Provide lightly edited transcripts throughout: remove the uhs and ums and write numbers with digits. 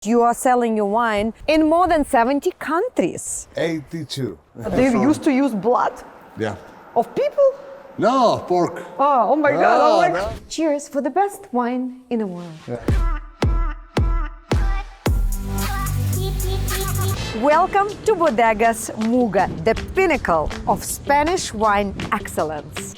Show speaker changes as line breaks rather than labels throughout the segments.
You are selling your wine in more than 70 countries.
82.
They used to use blood
Yeah.
of people?
No, pork.
Oh my God.
No,
Oh my
no.
God. Cheers for the best wine in the world. Welcome to Bodegas Muga, the pinnacle of Spanish wine excellence.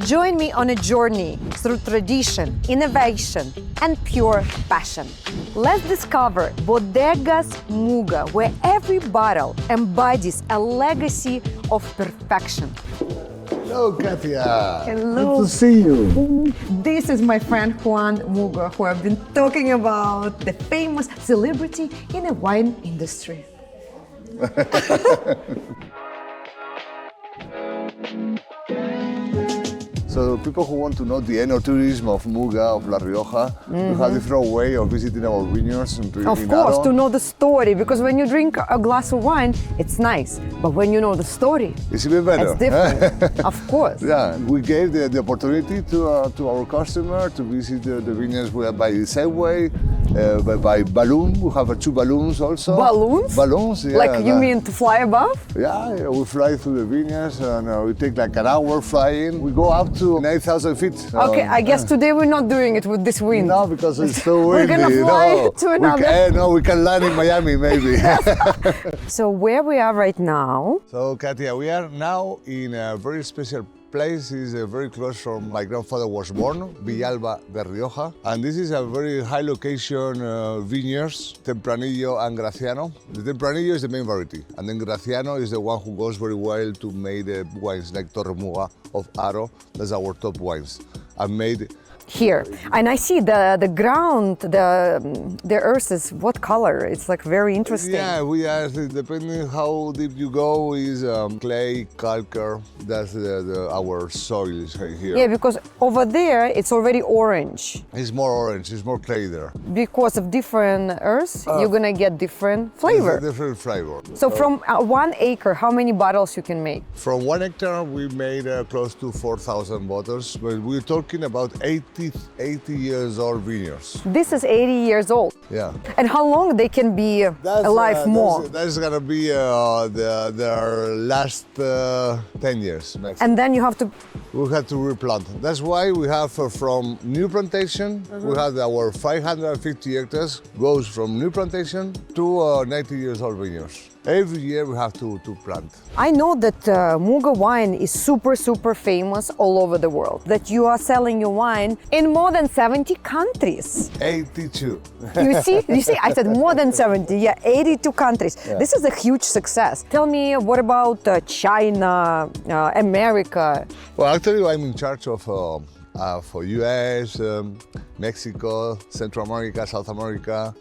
Join me on a journey through tradition, innovation, and pure passion. Let's discover Bodegas Muga, where every bottle embodies a legacy of perfection.
Hello, KATYA.
Hello.
Good to see you.
This is my friend Juan Muga, who I've been talking about, the famous celebrity in the wine industry.
So people who want to know the enoturism of Muga, of La Rioja, we have different way of visiting our vineyards.
Of course, to know the story, because when you drink a glass of wine, it's nice. But when you know the story,
It's even better.
it's different. Of course.
Yeah, we gave the opportunity to our customer to visit the vineyards by Segway, by balloon. We have two balloons also.
Balloons?
Balloons, yeah.
Like you mean to fly above?
Yeah, we fly through the vineyards and we take like an hour flying. We go up to 9,000 feet.
Okay, I guess today we're not doing it with this wind.
No, because it's so
We're
windy.
gonna fly
no.
to another.
We can land in Miami maybe.
So where we are right now,
So KATYA, we are now in a very special place. It's very close from my grandfather was born, Villalba de Rioja. And this is a very high location vineyards, Tempranillo and Graciano. The Tempranillo is the main variety. And then Graciano is the one who goes very well to make the wines like Torre Muga of Aro. That's our top wines. I've made
here, and I see the ground, the earth is what color? It's like very interesting.
Yeah, we are, depending how deep you go, is clay, calcar, that's our soils here.
Yeah, because over there it's already orange.
It's more orange, it's more clay there.
Because of different earth, you're gonna get different flavor.
It's a different flavor.
So from 1 acre, how many bottles you can make?
From 1 hectare, we made close to 4,000 bottles, but we're talking about 80 years old vineyards.
This is 80 years old.
Yeah.
And how long they can be alive more?
That's gonna be their last 10 years. Maximum.
And then you have to...
We have to replant. That's why we have from new plantation, we have our 550 hectares, goes from new plantation to 90 years old vineyards. Every year we have to plant.
I know that Muga Wine is super famous all over the world, that you are selling your wine in more than 70 countries.
82.
You see, I said more than 70, yeah, 82 countries. Yeah. This is a huge success. Tell me, what about China, America?
Well, actually, I'm in charge of for US, Mexico, Central America, South America,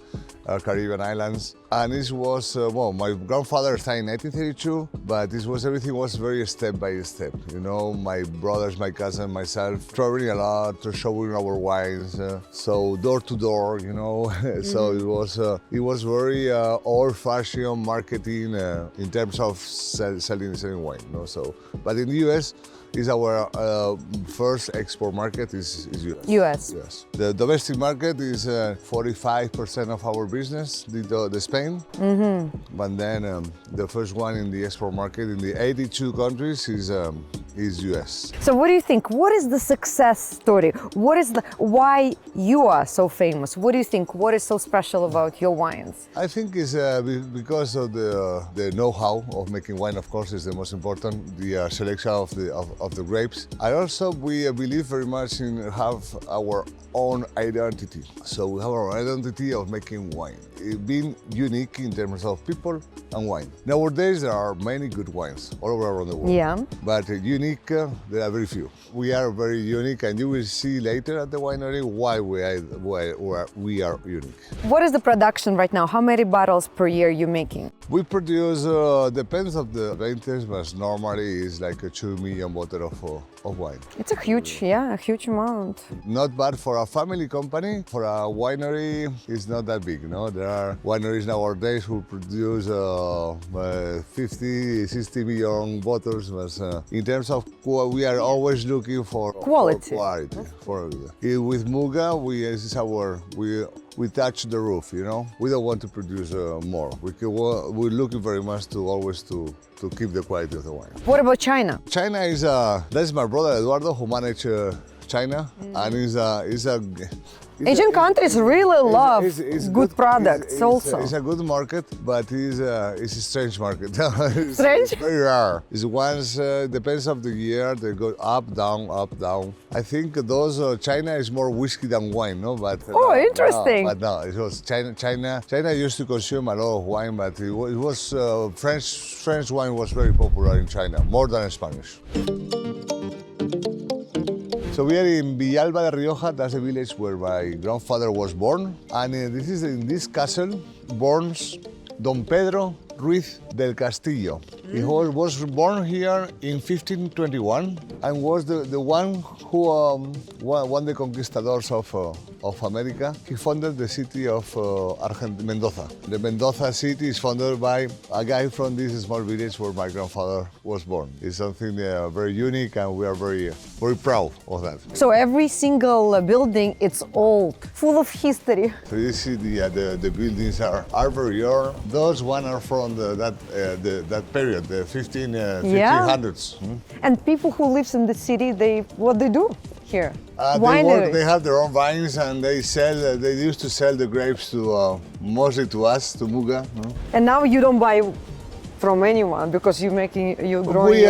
Caribbean islands. And this was, well, my grandfather started in 1932, but everything was very step by step. You know, my brothers, my cousin, myself, traveling a lot, showing our wines, so door to door, you know. So it was very old-fashioned marketing in terms of selling wine, you know. So, but in the US, is our first export market is US.
US.
Yes. The domestic market is 45% of our business, the Spain. But then the first one in the export market in the 82 countries is US.
So what do you think? What is the success story? Why you are so famous? What do you think? What is so special about your wines?
I think it's because of the know-how of making wine. Of course, is the most important. The selection of the grapes. We believe very much in have our own identity. So we have our identity of making wine, being unique in terms of people and wine. Nowadays there are many good wines all around the world.
Yeah.
But unique, there are very few. We are very unique, and you will see later at the winery why we are unique.
What is the production right now? How many bottles per year you're making?
We produce, depends of the vintage, but normally it's like a 2 million bottles of wine.
It's a huge amount.
Not bad for a family company. For a winery, it's not that big, no? There are wineries nowadays who produce 50, 60 million bottles. But in terms of we are always looking for
quality.
With Muga, we touch the roof, you know. We don't want to produce more. We're looking very much to always to keep the quality of the wine.
What about China?
China is that's my brother Eduardo who manage China, and
Asian countries really love good products also.
It's a good market, but it's a strange market. It's
Strange?
Very rare. It's once, depends of the year, they go up, down, up, down. I think China is more whiskey than wine, no? But
Oh, interesting.
But no, it was China used to consume a lot of wine, but it was French wine was very popular in China, more than Spanish. So we are in Villalba de Rioja, that's the village where my grandfather was born. And this is in this castle, born Don Pedro Ruiz del Castillo. He was born here in 1521 and was the one who won the conquistadors of America. He founded the city of Mendoza. The Mendoza city is founded by a guy from this small village where my grandfather was born. It's something very unique, and we are very proud of that.
So every single building, it's old, full of history.
So you see the buildings are very old. Those one are from that period, the 1500s.
And people who live in the city, what they do here?
They have their own vines, and they sell. They used to sell the grapes to mostly to us, to Muga.
And now you don't buy from anyone because you're growing.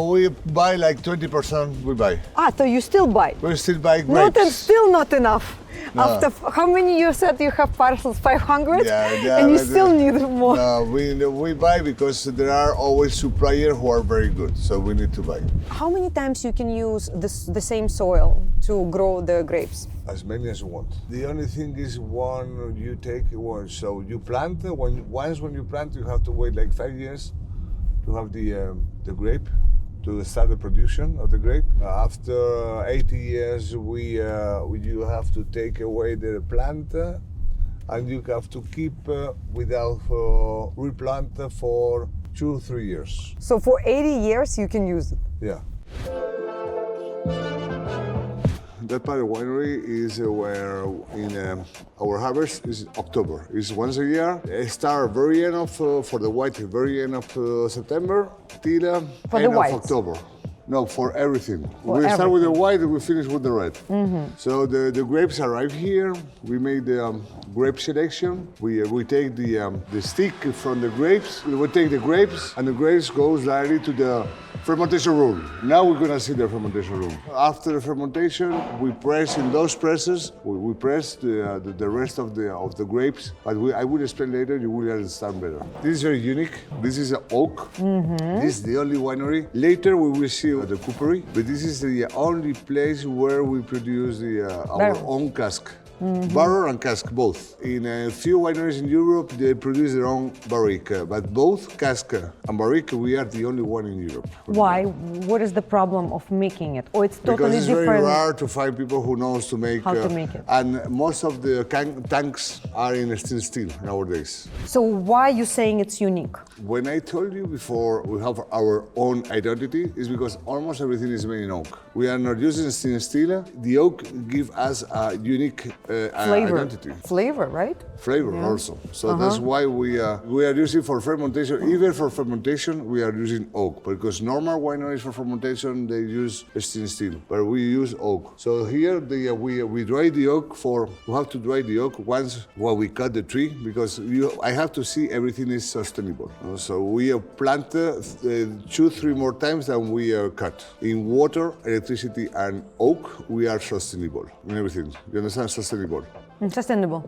We buy like 20%. We buy.
So you still buy?
We still buy grapes.
Still not enough.
No.
After how many you said you have parcels? 500?
Yeah,
and you still need more.
No, we buy because there are always suppliers who are very good, so we need to buy.
How many times you can use the same soil to grow the grapes?
As many as you want. The only thing is you take one. So you plant. Once when you plant, you have to wait like 5 years to have the grape, to start the production of the grape. After 80 years, you have to take away the plant, and you have to keep without replant for 2-3 years.
So for 80 years, you can use it?
Yeah. That part of the winery is where our harvest is October. It's once a year. It starts very end of for the white, very end of September till end of October. No, for everything. We start with the white and we finish with the red. So the grapes arrive here. We make the grape selection. We take the stick from the grapes. We take the grapes, and the grapes goes directly to the fermentation room. Now we're gonna see the fermentation room. After the fermentation, we press in those presses. We press the rest of the grapes. But I will explain later. You will understand better. This is very unique. This is an oak. This is the only winery. Later we will see the coopery, but this is the only place where we produce our own cask. Barrel and cask, both. In a few wineries in Europe, they produce their own barrique, but both cask and barrique, we are the only one in Europe.
Why? What is the problem of making it? Or it's totally
because it's
different?
Very rare to find people who knows to make,
how to make it.
And most of the tanks are in stainless steel nowadays.
So why are you saying it's unique?
When I told you before we have our own identity, is because almost everything is made in oak. We are not using stainless steel. The oak gives us a unique identity.
Flavor, right?
Flavor also. So that's why we are using for fermentation. Even for fermentation, we are using oak, because normal wineries for fermentation they use stainless steel, but we use oak. So here we dry the oak we have to dry the oak once while we cut the tree, because I have to see everything is sustainable. So we plant 2-3 more times than we cut. In water, electricity, and oak, we are sustainable in everything. You understand? Sustainable.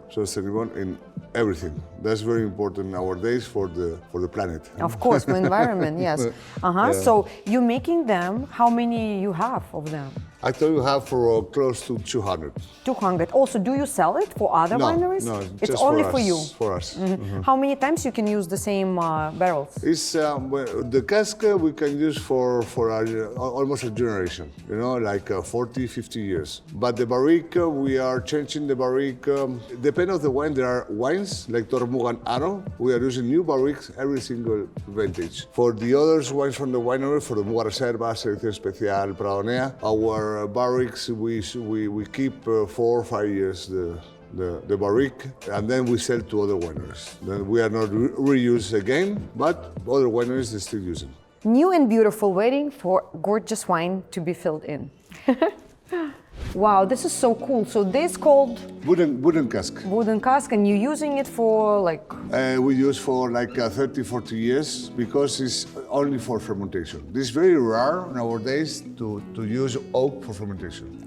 Sustainable in everything. That's very important nowadays for the planet.
Of course, the environment, yes. Yeah. So you're making them, how many you have of them?
I thought you have for close to 200.
200. Also, do you sell it for other wineries?
No,
it's
just
only
for us,
for you.
For us.
How many times you can use the same barrels?
It's the cask we can use for almost a generation. You know, like 40, 50 years. But the barrique, we are changing the barrique. Depending on the wine, there are wines like Muga and Aro. We are using new barriques every single vintage. For the others wines from the winery, for the Muga Reserva, Selección Especial, Pradonea, our barriques we keep 4 or 5 years the barrique, and then we sell to other wineries. Then we are not reuse again, but other wineries they still use it.
New and beautiful, waiting for gorgeous wine to be filled in. Wow, this is so cool. So this called
wooden cask.
Wooden cask, and you're using it for like?
We use for like 30, 40 years because it's only for fermentation. This is very rare nowadays to use oak for fermentation.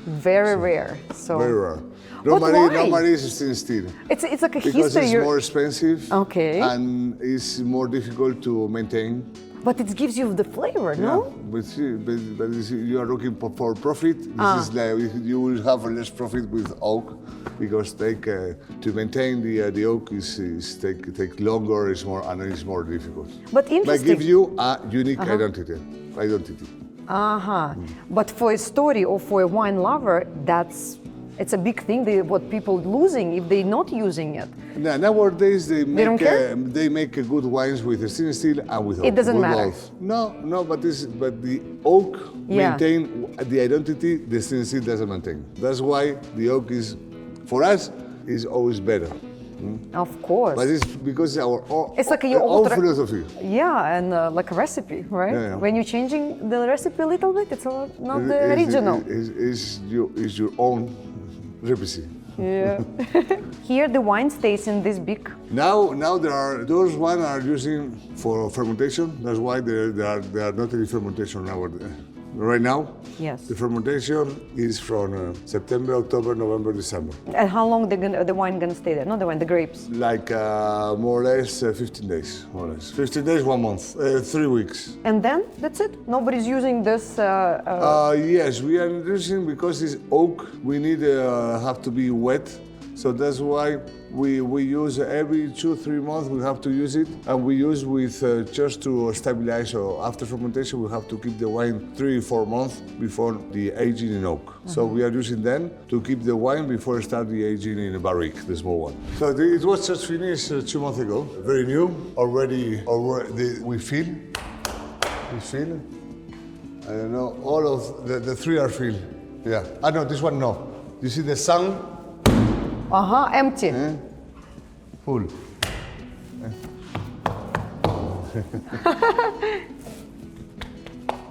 Very rare. So
very rare.
But why?
Normally it's stainless steel.
It's like a
because
history.
It's more expensive.
Okay.
And it's more difficult to maintain.
But it gives you the flavor, no?
But you are looking for profit. This is like you will have less profit with oak because to maintain the oak is take longer. It's more difficult.
But interesting.
But give you a unique identity.
But for a story or for a wine lover, it's a big thing. What people losing if they're not using it.
Nowadays they make good wines with stainless steel and with oak.
It doesn't matter.
Both. No, but the oak maintain the identity. The stainless steel doesn't maintain. That's why the oak is, for us, is always better.
Of course.
But it's because
it's like your
own philosophy.
Yeah, and like a recipe, right?
Yeah.
When you're changing the recipe a little bit, it's not the original.
It's your own recipe.
Yeah. Here the wine stays in this big.
Now those ones are using for fermentation. That's why they are not in fermentation nowadays. Right now,
yes.
The fermentation is from September, October, November, December.
And how long the wine gonna stay there? Not the wine, the grapes.
Like more or less 15 days. More or less 15 days, 1 month, 3 weeks.
And then that's it. Nobody's using this.
Yes, we are using because it's oak. We need have to be wet. So that's why we use every 2-3 months we have to use it, and we use with just to stabilize. So after fermentation we have to keep the wine 3-4 months before the aging in oak. So we are using them to keep the wine before start the aging in a barrique, the small one. So it was just finished 2 months ago. Very new, already we feel. I don't know, all of the 3 are filled. Yeah. No, this one no. You see the sun.
Empty.
Full.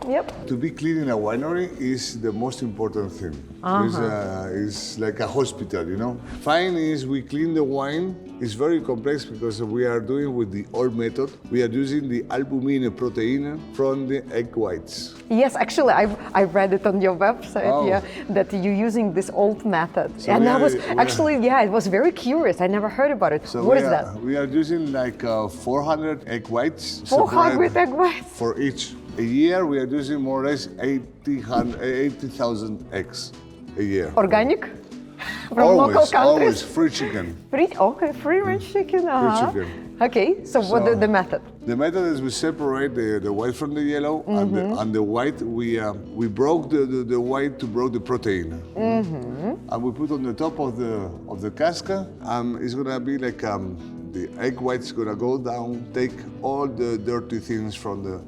Yep.
To be clean in a winery is the most important thing. It's like a hospital, you know. Fine is we clean the wine. It's very complex because we are doing with the old method. We are using the albumin protein from the egg whites.
Yes, actually, I read it on your website. That you're using this old method, so and it was very curious. I never heard about it. So what is that?
We are using like 400 egg whites.
400 egg whites
for each. A year we are using more or less 80,000 eggs a year.
Organic? From
always,
local countries?
Always free chicken.
Free range chicken.
Free chicken.
Okay, so what is the method?
The method is we separate the white from the yellow, and the white we broke the white to broke the protein, and we put on the top of the cask, and it's gonna be like the egg white's gonna go down, take all the dirty things from the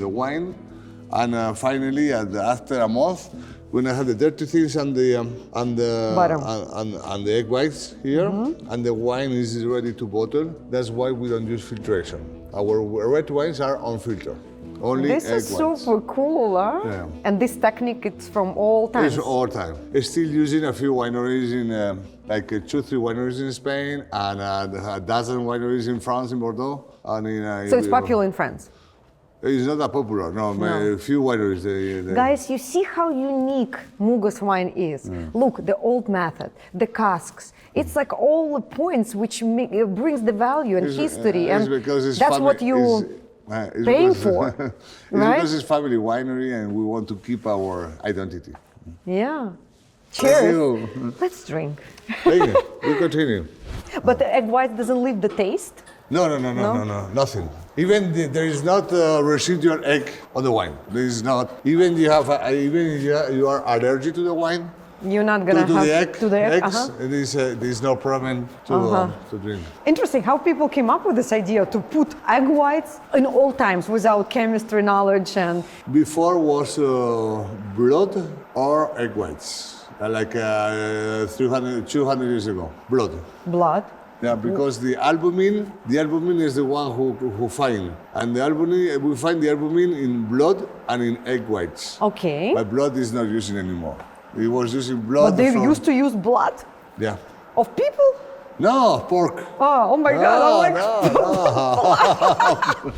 wine, and finally after a month. When I have the dirty things and the egg whites here, and the wine is ready to bottle, that's why we don't use filtration. Our red wines are unfiltered, only egg whites.
This is super cool, huh?
Yeah.
And this technique, it's from all times?
It's all time. It's still using a few wineries in, like 2-3 wineries in Spain, and a dozen wineries in France, in Bordeaux. And
so it's popular in France?
It's not that popular, no. A few wineries. They...
Guys, you see how unique Muga's wine is. Look, the old method, the casks. It's like all the points which brings the value and history, and that's what you paying for, right?
Because it's family winery, and we want to keep our identity.
Yeah. Cheers. Let's drink.
Thank you. We continue.
But the egg white doesn't leave the taste?
No, nothing. Even there is not a residual egg on the wine. There is not. Even you are allergic to the wine.
You're not gonna have
to the eggs. There is no problem to drink.
Interesting how people came up with this idea to put egg whites in all times without chemistry knowledge and.
Before was blood or egg whites. like 200 years ago. Blood.
Blood.
Yeah, because the albumin is the one who find, and the albumin, we find the albumin in blood and in egg whites.
Okay.
But blood is not using anymore. It was using blood.
But they used to use blood
Yeah.
of people?
No, pork.
Oh my God!
No.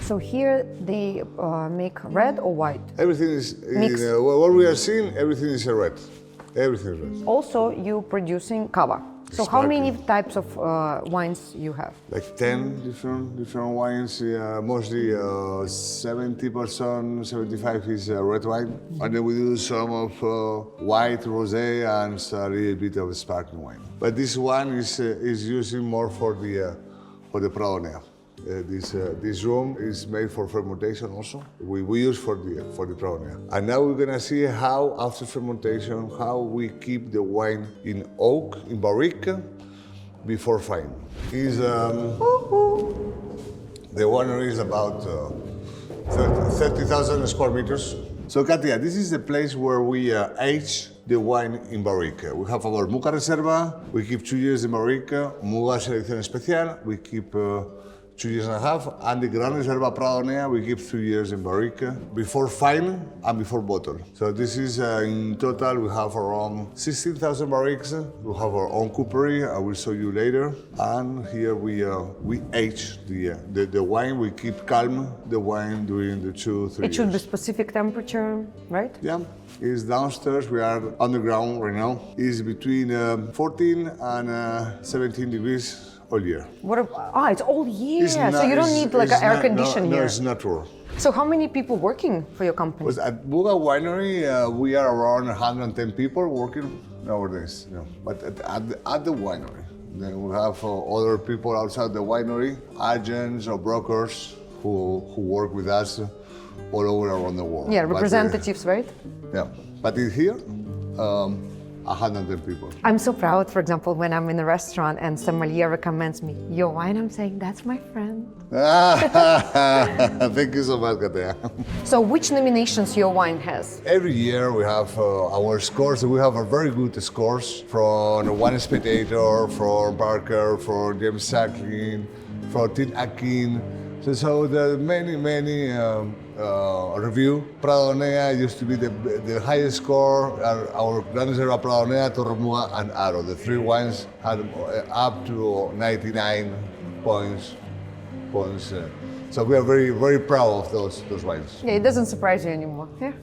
So here they make red or white?
Everything is,
Mixed.
what we are seeing, everything is red. Everything is red.
Also, you producing cava. So how many types of wines you have?
Like 10 different wines, mostly 70%, 75 is red wine. And then we do some of white, rosé, and a little bit of sparkling wine. But this one is using more for the Pradonea. This room is made for fermentation also. We use for the Pradonea. And now we're gonna see how after fermentation, how we keep the wine in oak, in barrique, before fine. The winery is about 30,000 square meters. So KATYA, this is the place where we age the wine in barrique. We have our Muga Reserva, we keep 2 years in barrique. Muga Selección Especial, we keep 2 years and a half, and the Gran Reserva Pradonea, we keep 3 years in barrique, before fine and before bottle. So this is, in total, we have around 16,000 barriques. We have our own coopery, I will show you later. And here we age the wine, we keep calm the wine during the 2-3 years.
It should be specific temperature, right?
Yeah, it's downstairs, we are underground right now. It's between 14 and 17 degrees all year.
It's all year, so you don't need like an air condition here.
No, it's natural.
So how many people working for your company?
At Muga Winery, we are around 110 people working nowadays. Yeah. But at the winery, then we have other people outside the winery, agents or brokers who work with us all over around the world.
Yeah, representatives, right?
Yeah, but in here, 110 people.
I'm so proud, for example, when I'm in a restaurant and sommelier recommends me your wine, I'm saying, that's my friend.
Thank you so much, KATYA.
So which nominations your wine has?
Every year we have our scores. We have a very good scores from Wine Spectator, from Barker, from James Sacklin, from Tim Akin. So the many review. Pradonea used to be the highest score. Our Gran Reserva Pradonea, Torre Muga, and Aro. The three wines had up to 99 points. So we are very, very proud of those wines.
Yeah, it doesn't surprise you anymore. Yeah.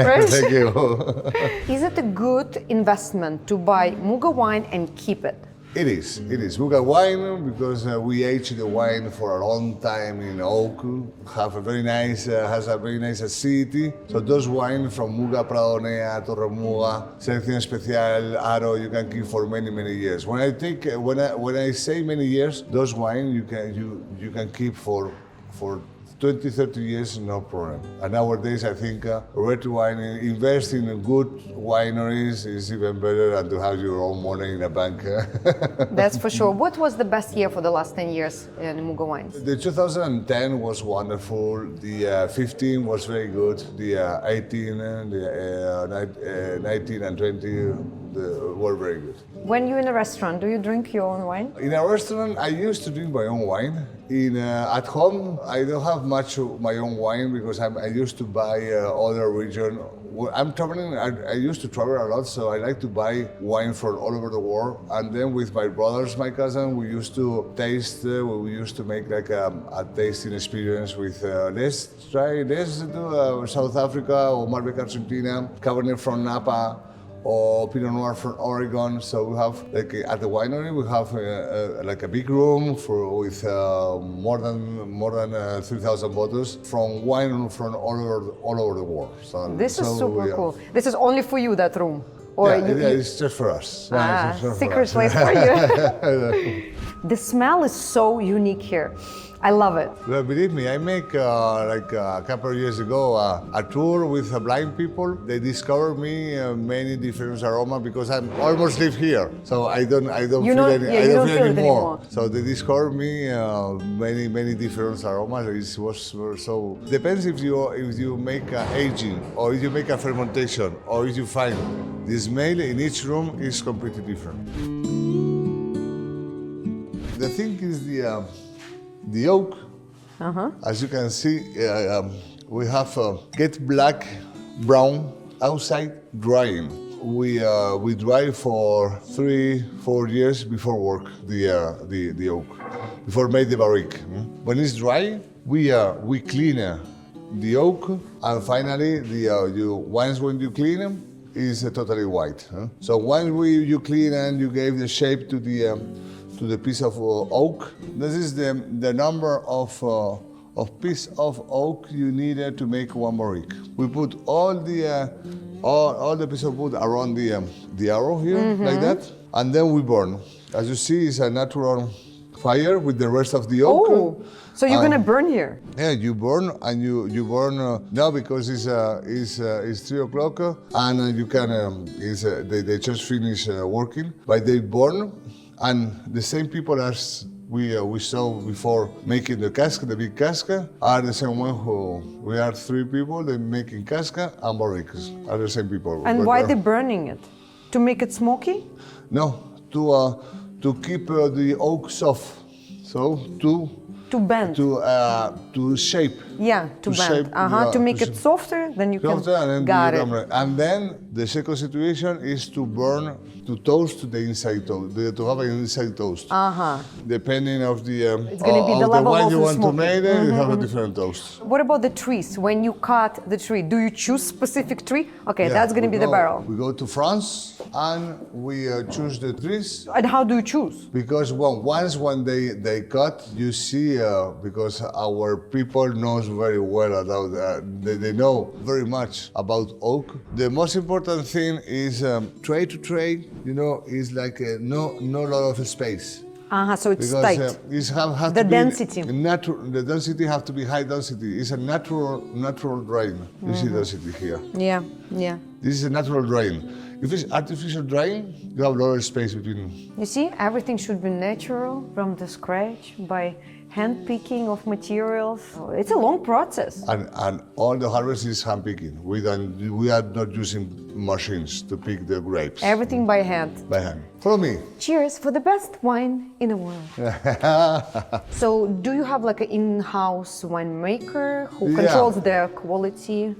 Right?
Thank you.
Is it a good investment to buy Muga wine and keep it?
It is. Muga Wine, because we age the wine for a long time in oak, has a very nice acidity. So those wines from Muga Pradonea, Torre Muga, Selección Especial, Aro, you can keep for many years. When I say many years, those wines you can keep for 20, 30 years, no problem. And nowadays, I think red wine, investing in good wineries is even better than to have your own money in a bank.
That's for sure. What was the best year for the last 10 years in Muga Wines?
The 2010 was wonderful. The 15 was very good. The 18, the 19 and 20 were very good.
When you're in a restaurant, do you drink your own wine?
In a restaurant, I used to drink my own wine. At home, I don't have much of my own wine because I used to buy other region. When I'm traveling, I used to travel a lot, so I like to buy wine from all over the world. And then with my brothers, my cousin, we used to taste. We used to make like a tasting experience with. Let's do South Africa or Malbec Argentina, Cabernet from Napa, or Pinot Noir from Oregon. So we have, like at the winery, we have like a big room with more than 3,000 bottles from wine from all over the world. So,
this is super cool. This is only for you, that room? Or
it's just for us.
Secret place for you. The smell is so unique here. I love it.
Well, believe me, I make like a couple of years ago a tour with blind people. They discovered me many different aromas because I almost live here, so I don't feel anymore. So they discovered me many different aromas. It was so depends if you make aging or if you make a fermentation or if you find the smell in each room is completely different. The thing is the oak, as you can see, we have get black, brown outside drying. We dry for 3-4 years before work the oak, before make the barrique. When it's dry, we clean the oak, and finally once when you clean them, is totally white. So once you clean and you gave the shape to the piece of oak. This is the number of piece of oak you needed to make one barrique. We put all the piece of wood around the arrow here, like that, and then we burn. As you see, it's a natural fire with the rest of the oak.
Oh, so you're gonna burn here?
Yeah, you burn and you burn now because it's 3 o'clock and you can they just finish working, but they burn. And the same people as we saw before making the cask, the big cask, are the same one who we are 3 people. They making cask and barriques are the same people.
And why they burning it? To make it smoky?
No, to keep the oak soft. So
to bend.
To shape.
Yeah, to bend.
Shape,
to make it softer, then you can.
Got it. And then the second situation is to burn, to toast the inside toast, to have an inside toast. Depending of the
it's going to be the level
wine
of
you
the
want
smoke.
to make, you have a different toast.
What about the trees? When you cut the tree, do you choose specific tree? Okay, that's going to be the barrel.
We go to France and we choose the trees.
And how do you choose?
Because once when they cut, you see, because our people knows very well about they know very much about oak. The most important thing is tray to tray, is like no lot of space.
So it's
because,
tight.
The
density.
The density have to be high density. It's a natural drain. You see density here.
Yeah.
This is a natural drain. If it's artificial drying, you have a lot of space between.
You see, everything should be natural from the scratch by hand-picking of materials. It's a long process.
And all the harvest is hand-picking. We are not using machines to pick the grapes.
Everything by hand.
By hand. Follow me.
Cheers for the best wine in the world. So, do you have like an in-house winemaker who controls the quality?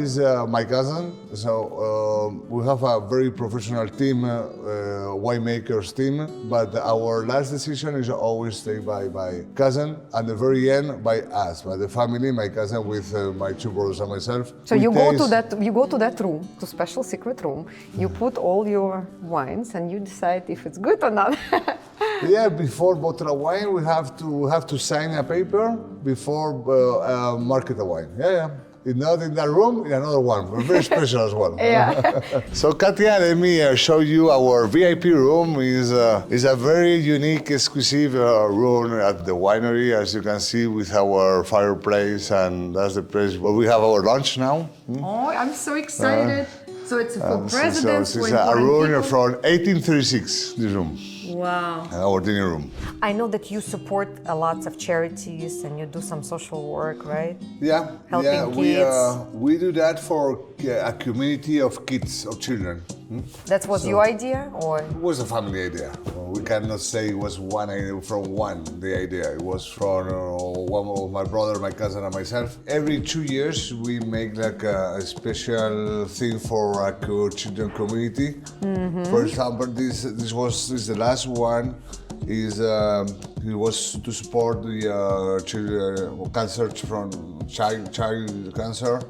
Is my cousin. So we have a very professional team, winemakers team. But our last decision is always taken by cousin, and the very end by us, by the family, my cousin with my 2 brothers and myself.
So you go to that room, to special secret room. You put all your wines and you decide if it's good or not.
Yeah, before bottle of wine, we have to sign a paper before market a wine. Yeah. If not in that room, in another one. We're very special as well.
Yeah.
So KATYA, let me show you our VIP room. Is a very unique, exclusive room at the winery, as you can see, with our fireplace, and that's the place where we have our lunch now.
Oh, I'm so excited. So it's for presidents.
So it's a room from 1836, this room.
Wow.
Our dinner room.
I know that you support lots of charities and you do some social work, right?
Yeah.
Helping kids.
We do that for a community of kids, of children.
That was your idea, or?
It was a family idea. We cannot say it was one idea the idea. It was from one of my brother, my cousin, and myself. Every 2 years, we make like a special thing for our children community. For example, this is the last one. It was to support the children cancer from child cancer.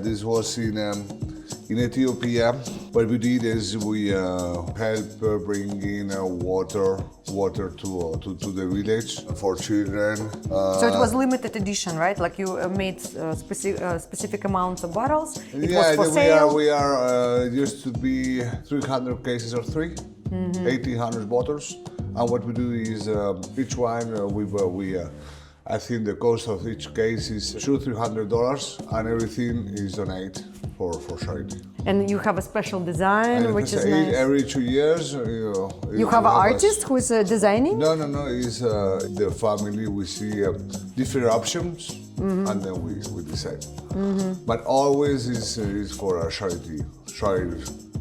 This was in Ethiopia. What we did is we help bringing water to the village for children.
So it was limited edition, right? Like you made specific amounts of bottles. It was for sale.
We are used to be 300 cases or 1800 bottles. And what we do is each wine I think the cost of each case is $200-300, and everything is donated for charity.
And you have a special design,
And
which is
it's
nice.
every 2 years.
You have an artist who is designing?
No. It's the family. We see different options, and then we decide. But always is for a charity.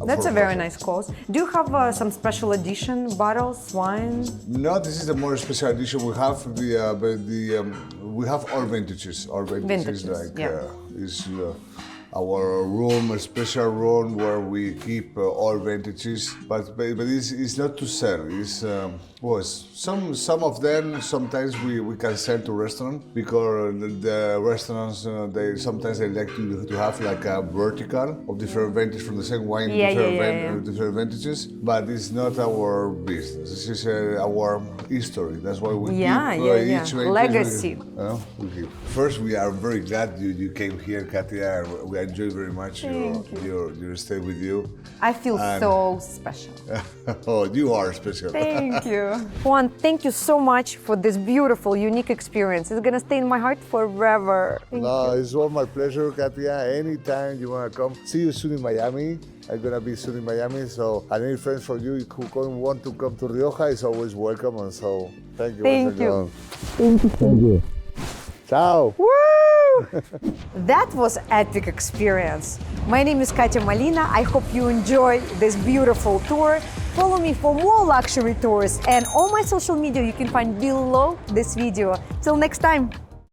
That's a very nice cause. Do you have some special edition bottles, wine?
No, this is the more special edition. We have we have all vintages. All vintages, like is our room, a special room where we keep all vintages. But it's not to sell. It's some of them sometimes we can sell to restaurants, because the restaurants they sometimes like to have like a vertical of different vintages from the same wine, different vintages. But it's not our business. This is our history. That's why we keep each vintage.
Legacy.
We keep. First, we are very glad you came here, KATYA. We enjoy very much your stay with you.
I feel so special.
Oh, you are special.
Thank you. Juan, thank you so much for this beautiful, unique experience. It's gonna stay in my heart forever. Thank you.
It's all my pleasure, KATYA. Anytime you wanna come. See you soon in Miami. I'm gonna be soon in Miami, so any friends from you who want to come to Rioja is always welcome. And so, thank you.
Thank you.
Thank you. Ciao.
Woo! That was epic experience. My name is KATYA MOLINA. I hope you enjoy this beautiful tour. Follow me for more luxury tours, and all my social media you can find below this video. Till next time.